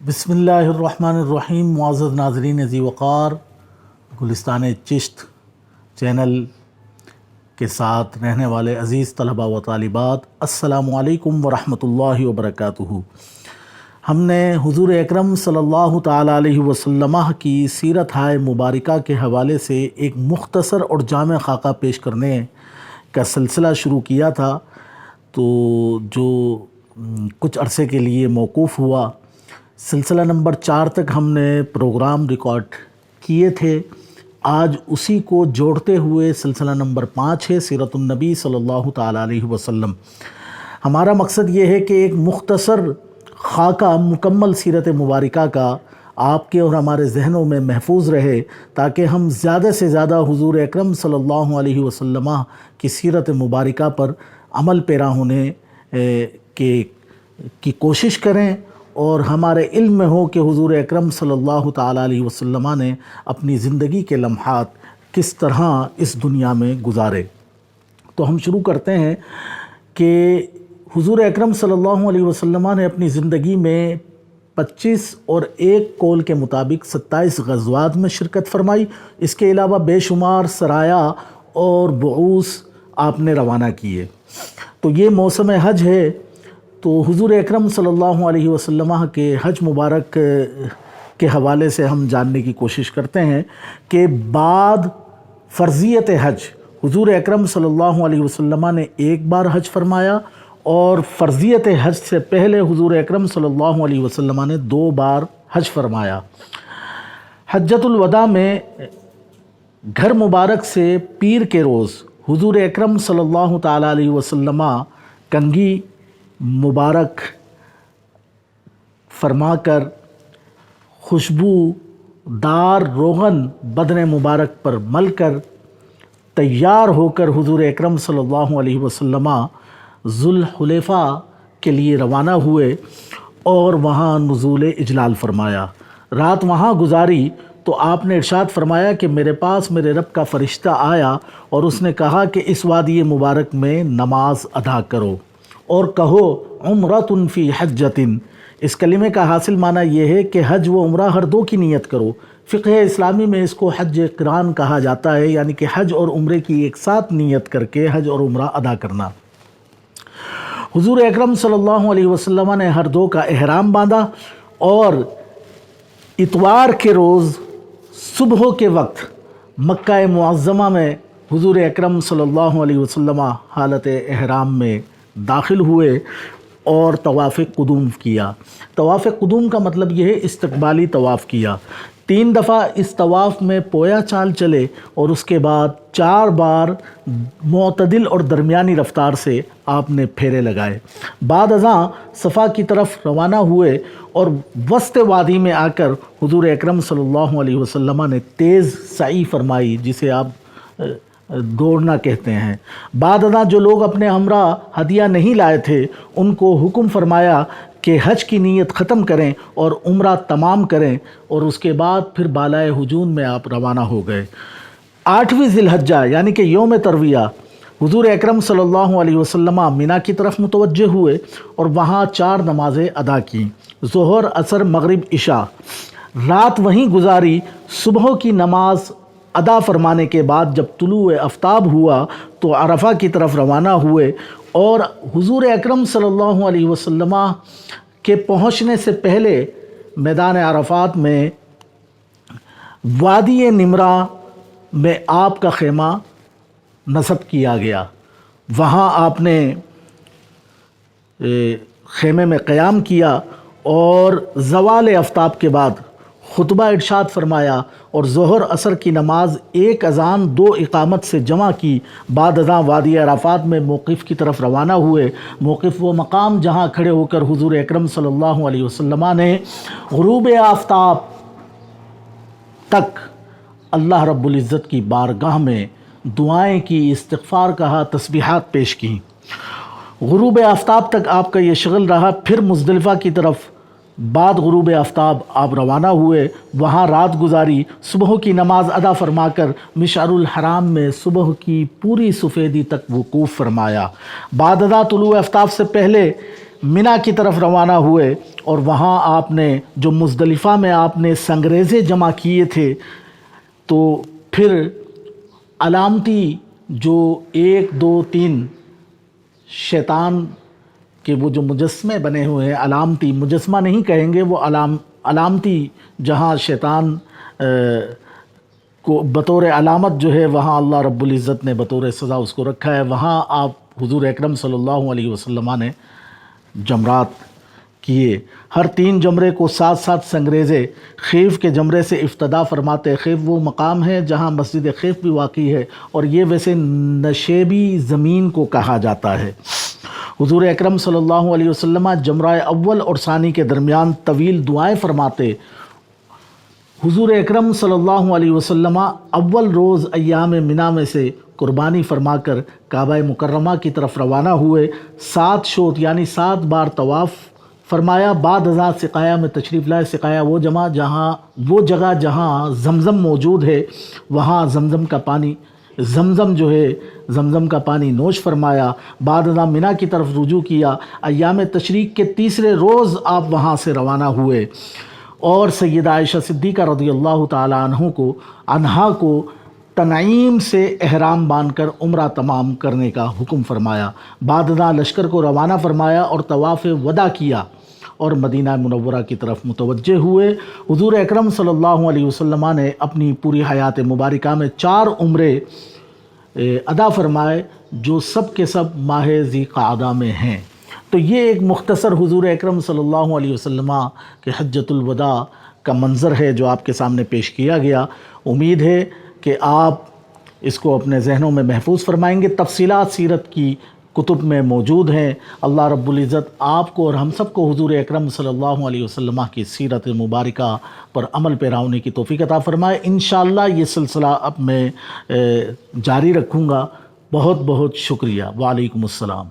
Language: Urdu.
بسم اللہ الرحمن الرحیم۔ معزز ناظرین ذی وقار، گلستان چشت چینل کے ساتھ رہنے والے عزیز طلباء و طالبات، السلام علیکم ورحمۃ اللہ وبرکاتہ۔ ہم نے حضور اکرم صلی اللہ تعالیٰ علیہ وسلم کی سیرت مبارکہ کے حوالے سے ایک مختصر اور جامع خاکہ پیش کرنے کا سلسلہ شروع کیا تھا، تو جو کچھ عرصے کے لیے موقوف ہوا۔ سلسلہ نمبر 4 تک ہم نے پروگرام ریکارڈ کیے تھے۔ آج اسی کو جوڑتے ہوئے سلسلہ نمبر 5 ہے، سیرت النبی صلی اللہ تعالیٰ علیہ وسلم۔ ہمارا مقصد یہ ہے کہ ایک مختصر خاکہ مکمل سیرت مبارکہ کا آپ کے اور ہمارے ذہنوں میں محفوظ رہے، تاکہ ہم زیادہ سے زیادہ حضور اکرم صلی اللہ علیہ وسلم کی سیرت مبارکہ پر عمل پیرا ہونے کی کوشش کریں، اور ہمارے علم میں ہو کہ حضور اکرم صلی اللہ تعالیٰ علیہ وسلم نے اپنی زندگی کے لمحات کس طرح اس دنیا میں گزارے۔ تو ہم شروع کرتے ہیں کہ حضور اکرم صلی اللہ علیہ وسلم نے اپنی زندگی میں 25 اور ایک قول کے مطابق 27 غزوات میں شرکت فرمائی۔ اس کے علاوہ بے شمار سرایا اور بعوث آپ نے روانہ کیے۔ تو یہ موسم حج ہے، تو حضور اکرم صلی اللہ علیہ وسلم کے حج مبارک کے حوالے سے ہم جاننے کی کوشش کرتے ہیں کہ بعد فرضیت حج حضور اکرم صلی اللہ علیہ وسلم نے ایک بار حج فرمایا، اور فرضیت حج سے پہلے حضور اکرم صلی اللہ علیہ وسلم نے 2 بار حج فرمایا۔ حجۃ الوداع میں گھر مبارک سے پیر کے روز حضور اکرم صلی اللہ تعالیٰ علیہ وسلم کنگھی مبارک فرما کر خوشبو دار روغن بدن مبارک پر مل کر تیار ہو کر حضور اکرم صلی اللہ علیہ وسلم ذوالحلیفہ کے لیے روانہ ہوئے، اور وہاں نزول اجلال فرمایا۔ رات وہاں گزاری تو آپ نے ارشاد فرمایا کہ میرے پاس میرے رب کا فرشتہ آیا، اور اس نے کہا کہ اس وادی مبارک میں نماز ادا کرو اور کہو عمرۃ فی حجۃ۔ اس کلمے کا حاصل معنی یہ ہے کہ حج و عمرہ ہر دو کی نیت کرو۔ فقہ اسلامی میں اس کو حج قران کہا جاتا ہے، یعنی کہ حج اور عمرے کی ایک ساتھ نیت کر کے حج اور عمرہ ادا کرنا۔ حضور اکرم صلی اللہ علیہ وسلم نے ہر دو کا احرام باندھا، اور اتوار کے روز صبح کے وقت مکہ معظمہ میں حضور اکرم صلی اللہ علیہ وسلم حالت احرام میں داخل ہوئے اور طواف قدوم کیا۔ طواف قدوم کا مطلب یہ ہے استقبالی طواف کیا۔ 3 دفعہ اس طواف میں پویا چال چلے، اور اس کے بعد 4 بار معتدل اور درمیانی رفتار سے آپ نے پھیرے لگائے۔ بعد ازاں صفا کی طرف روانہ ہوئے، اور وسط وادی میں آ کر حضور اکرم صلی اللہ علیہ وسلم نے تیز سعی فرمائی، جسے آپ دوڑنا کہتے ہیں۔ بعد ازاں جو لوگ اپنے ہمراہ ہدیہ نہیں لائے تھے، ان کو حکم فرمایا کہ حج کی نیت ختم کریں اور عمرہ تمام کریں، اور اس کے بعد پھر بالائے ہجون میں آپ روانہ ہو گئے۔ 8ویں ذی الحجہ یعنی کہ یوم ترویہ حضور اکرم صلی اللہ علیہ وسلم مینا کی طرف متوجہ ہوئے، اور وہاں 4 نمازیں ادا کیں، ظہر، عصر، مغرب، عشاء۔ رات وہیں گزاری۔ صبح کی نماز ادا فرمانے کے بعد جب طلوع آفتاب ہوا تو عرفہ کی طرف روانہ ہوئے، اور حضور اکرم صلی اللہ علیہ وسلم کے پہنچنے سے پہلے میدان عرفات میں وادی نمرہ میں آپ کا خیمہ نصب کیا گیا۔ وہاں آپ نے خیمے میں قیام کیا، اور زوال آفتاب کے بعد خطبہ ارشاد فرمایا، اور ظہر عصر کی نماز 1 اذان 2 اقامت سے جمع کی۔ بعد ازاں وادی عرفات میں موقف کی طرف روانہ ہوئے۔ موقف وہ مقام جہاں کھڑے ہو کر حضور اکرم صلی اللہ علیہ وسلم نے غروب آفتاب تک اللہ رب العزت کی بارگاہ میں دعائیں کی، استغفار کہا، تسبیحات پیش کیں۔ غروب آفتاب تک آپ کا یہ شغل رہا۔ پھر مزدلفہ کی طرف بعد غروب آفتاب آپ روانہ ہوئے، وہاں رات گزاری۔ صبح کی نماز ادا فرما کر مشعر الحرام میں صبح کی پوری سفیدی تک وقوف فرمایا۔ بعد ازاں طلوع آفتاب سے پہلے منا کی طرف روانہ ہوئے اور وہاں آپ نے جو مزدلفہ میں آپ نے سنگریزے جمع کیے تھے، تو پھر علامتی جو 1 2 3 شیطان کہ وہ جو مجسمے بنے ہوئے ہیں، علامتی مجسمہ نہیں کہیں گے، وہ علامتی جہاں شیطان کو بطور علامت جو ہے وہاں اللہ رب العزت نے بطور سزا اس کو رکھا ہے، وہاں آپ حضور اکرم صلی اللہ علیہ وسلم نے جمرات کیے۔ ہر 3 جمرے کو ساتھ ساتھ سنگریزے خیف کے جمرے سے افتدا فرماتے۔ خیف وہ مقام ہے جہاں مسجد خیف بھی واقع ہے، اور یہ ویسے نشیبی زمین کو کہا جاتا ہے۔ حضور اکرم صلی اللہ علیہ وسلم جمرہ اول اور ثانی کے درمیان طویل دعائیں فرماتے۔ حضور اکرم صلی اللہ علیہ وسلم اول روز ایام منا میں سے قربانی فرما کر کعبہ مکرمہ کی طرف روانہ ہوئے۔ 7 شوط یعنی 7 بار طواف فرمایا۔ بعد ازاں سقایا میں تشریف لائے۔ سقایا وہ جگہ جہاں زمزم موجود ہے، وہاں زمزم کا پانی زمزم کا پانی نوش فرمایا۔ بعد ازاں منا کی طرف رجوع کیا۔ ایام تشریق کے تیسرے روز آپ وہاں سے روانہ ہوئے اور سیدہ عائشہ صدیقہ رضی اللہ تعالی عنہا کو تنعیم سے احرام باندھ کر عمرہ تمام کرنے کا حکم فرمایا۔ بعد ازاں لشکر کو روانہ فرمایا اور طواف وداع کیا اور مدینہ منورہ کی طرف متوجہ ہوئے۔ حضور اکرم صلی اللہ علیہ وسلم نے اپنی پوری حیات مبارکہ میں 4 عمرے ادا فرمائے، جو سب کے سب ماہ ذی قعدہ میں ہیں۔ تو یہ ایک مختصر حضور اکرم صلی اللہ علیہ وسلم کے حجۃ الوداع کا منظر ہے جو آپ کے سامنے پیش کیا گیا۔ امید ہے کہ آپ اس کو اپنے ذہنوں میں محفوظ فرمائیں گے۔ تفصیلات سیرت کی کتب میں موجود ہیں۔ اللہ رب العزت آپ کو اور ہم سب کو حضور اکرم صلی اللہ علیہ وسلم کی سیرت مبارکہ پر عمل پیرا ہونے کی توفیق عطا فرمائے۔ انشاءاللہ یہ سلسلہ اب میں جاری رکھوں گا۔ بہت بہت شکریہ۔ وعلیکم السلام۔